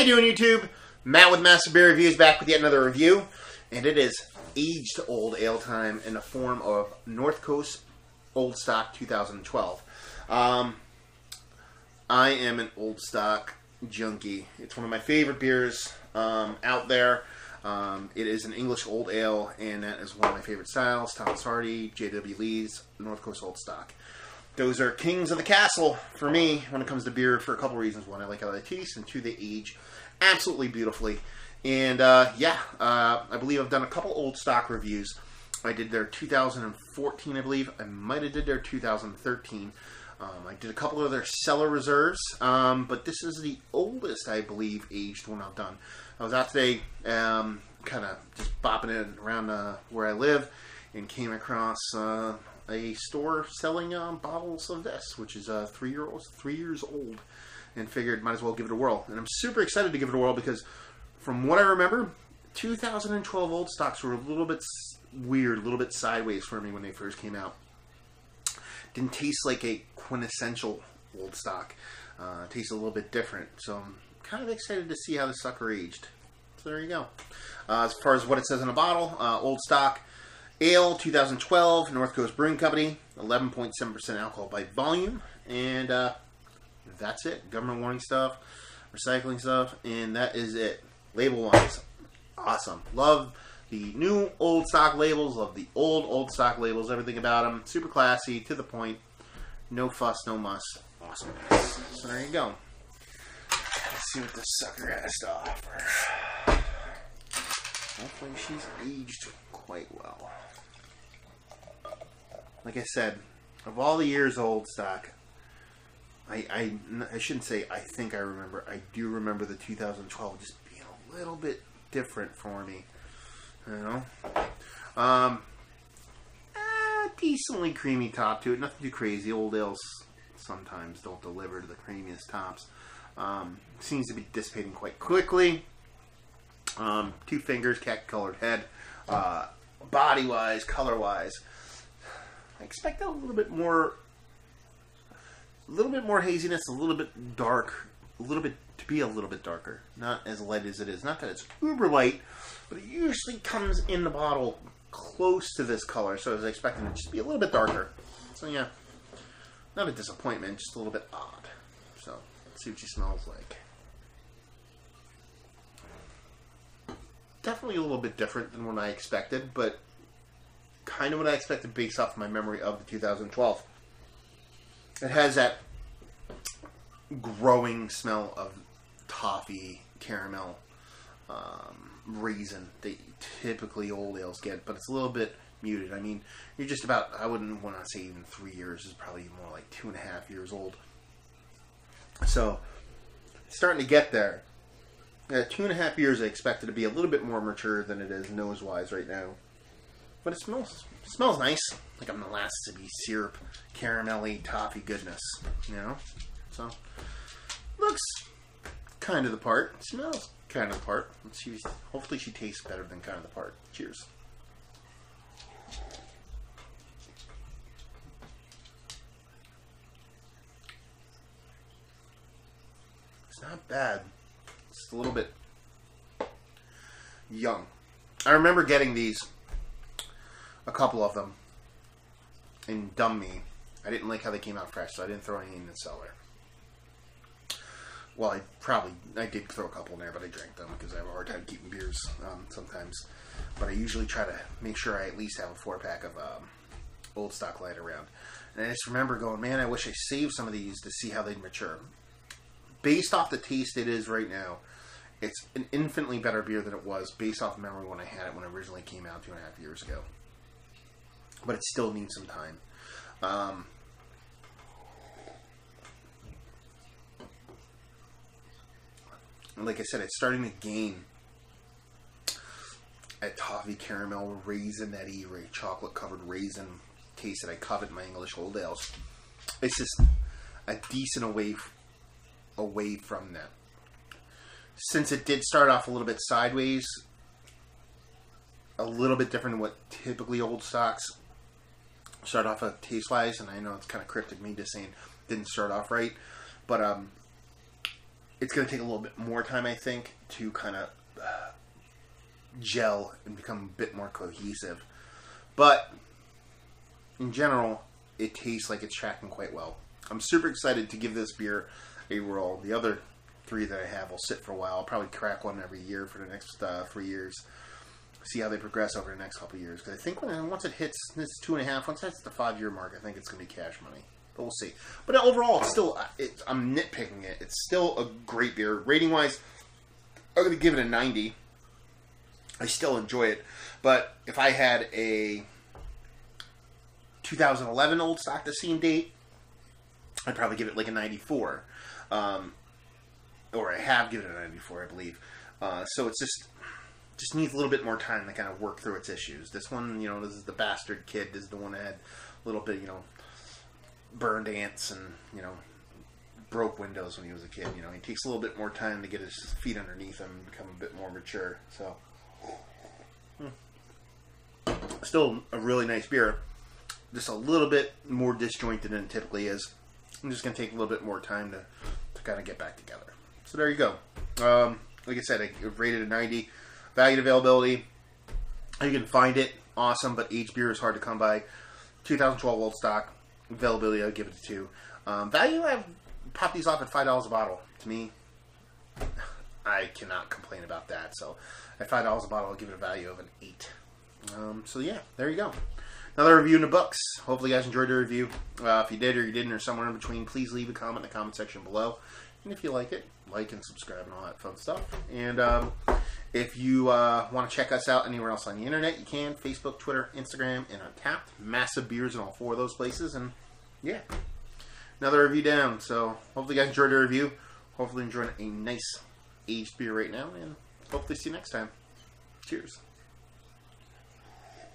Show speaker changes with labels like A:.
A: How you doing, YouTube? Matt with Master Beer Reviews back with yet another review, and it is aged old ale time in the form of North Coast Old Stock 2012. I am an Old Stock junkie. It's one of my favorite beers out there. It is an English old ale, and that is one of my favorite styles. Thomas Hardy, J.W. Lee's North Coast Old Stock. Those are kings of the castle for me when it comes to beer for a couple reasons. One, I like how they taste, and two, they age absolutely beautifully. And I believe I've done a couple Old Stock reviews. I did their 2014, I believe. I might have did their 2013. I did a couple of their cellar reserves, but this is the oldest, I believe, aged one I've done. I was out today kind of just bopping it around where I live and came across a store selling bottles of this, which is 3 years old, and figured might as well give it a whirl. And I'm super excited to give it a whirl because from what I remember, 2012 Old Stocks were a little bit weird, a little bit sideways for me when they first came out. Didn't taste like a quintessential Old Stock. Tastes a little bit different. So I'm kind of excited to see how this sucker aged. So there you go. As far as what it says in a bottle, Old Stock Ale 2012, North Coast Brewing Company, 11.7% alcohol by volume. And that's it. Government warning stuff, recycling stuff, and that is it. Label-wise, awesome. Love the new Old Stock labels. Love the Old Stock labels. Everything about them. Super classy, to the point. No fuss, no muss. Awesome. So there you go. Let's see what this sucker has to offer. Hopefully she's aged quite well. Like I said, of all the years Old Stock, I shouldn't say I think I remember. I do remember the 2012 just being a little bit different for me. You know? Decently creamy top to it. Nothing too crazy. Old ales sometimes don't deliver to the creamiest tops. Seems to be dissipating quite quickly. 2 fingers, khaki-colored head. Body-wise, color-wise, I expect a little bit more haziness, a little bit dark, to be a little bit darker. Not as light as it is. Not that it's uber light, but it usually comes in the bottle close to this color, so I was expecting it to just be a little bit darker. So yeah, not a disappointment, just a little bit odd. So let's see what she smells like. Definitely a little bit different than what I expected, but kind of what I expected based off my memory of the 2012. It has that growing smell of toffee, caramel, raisin that typically old ales get, but it's a little bit muted. I mean, you're just about, I wouldn't want to say even 3 years, it's probably more like 2.5 years old. So, it's starting to get there. At 2.5 years, I expect it to be a little bit more mature than it is nose-wise right now. But it smells nice. Like a molasses-y syrup, caramelly, toffee goodness, you know? So, looks kind of the part. Smells kind of the part. Hopefully she tastes better than kind of the part. Cheers. It's not bad. It's a little bit young. I remember getting these, a couple of them, and dumb me, I didn't like how they came out fresh, so I didn't throw any in the cellar. Well, I did throw a couple in there, but I drank them because I have a hard time keeping beers sometimes. But I usually try to make sure I at least have a 4-pack of Old Stock Light around. And I just remember going, man, I wish I saved some of these to see how they'd mature. Based off the taste it is right now, it's an infinitely better beer than it was based off memory when I had it when it originally came out 2.5 years ago. But it still needs some time. Like I said, it's starting to gain a toffee, caramel, raisin-y, chocolate-covered raisin taste that I covet in my English old ales. It's just a decent away from that. Since it did start off a little bit sideways, a little bit different than what typically Old Stocks start off of taste-wise, and I know it's kind of cryptic me just saying didn't start off right, but it's going to take a little bit more time, I think, to kind of gel and become a bit more cohesive. But in general, it tastes like it's tracking quite well. I'm super excited to give this beer a roll. The other 3 that I have will sit for a while. I'll probably crack one every year for the next 3 years. See how they progress over the next couple of years. Because I think once it hits this 2.5, once it hits the 5-year mark, I think it's going to be cash money. But we'll see. But overall, it's still, I'm nitpicking it. It's still a great beer. Rating-wise, I'm going to give it a 90. I still enjoy it. But if I had a 2011 Old Stock the same date, I'd probably give it like a 94. Or I have given it a 94, I believe. So it's just needs a little bit more time to kind of work through its issues. This one, this is the bastard kid. This is the one that had a little bit, burned ants and, broke windows when he was a kid. He takes a little bit more time to get his feet underneath him and become a bit more mature. So, still a really nice beer. Just a little bit more disjointed than it typically is. I'm just going to take a little bit more time to kind of get back together. So there you go. Like I said, I rated a 90. Value and availability, you can find it, awesome, but aged beer is hard to come by. 2012 Old Stock. Availability, I'd give it a 2. Value, I've popped these off at $5 a bottle. To me, I cannot complain about that. So at $5 a bottle, I'll give it a value of an 8. So yeah, there you go. Another review in the books. Hopefully you guys enjoyed the review. If you did or you didn't or somewhere in between, please leave a comment in the comment section below. And if you like it, like and subscribe and all that fun stuff. And if you want to check us out anywhere else on the internet, you can. Facebook, Twitter, Instagram, and Untapped. Massive beers in all 4 of those places. And yeah, another review down. So hopefully you guys enjoyed the review. Hopefully enjoying a nice aged beer right now. And hopefully see you next time. Cheers.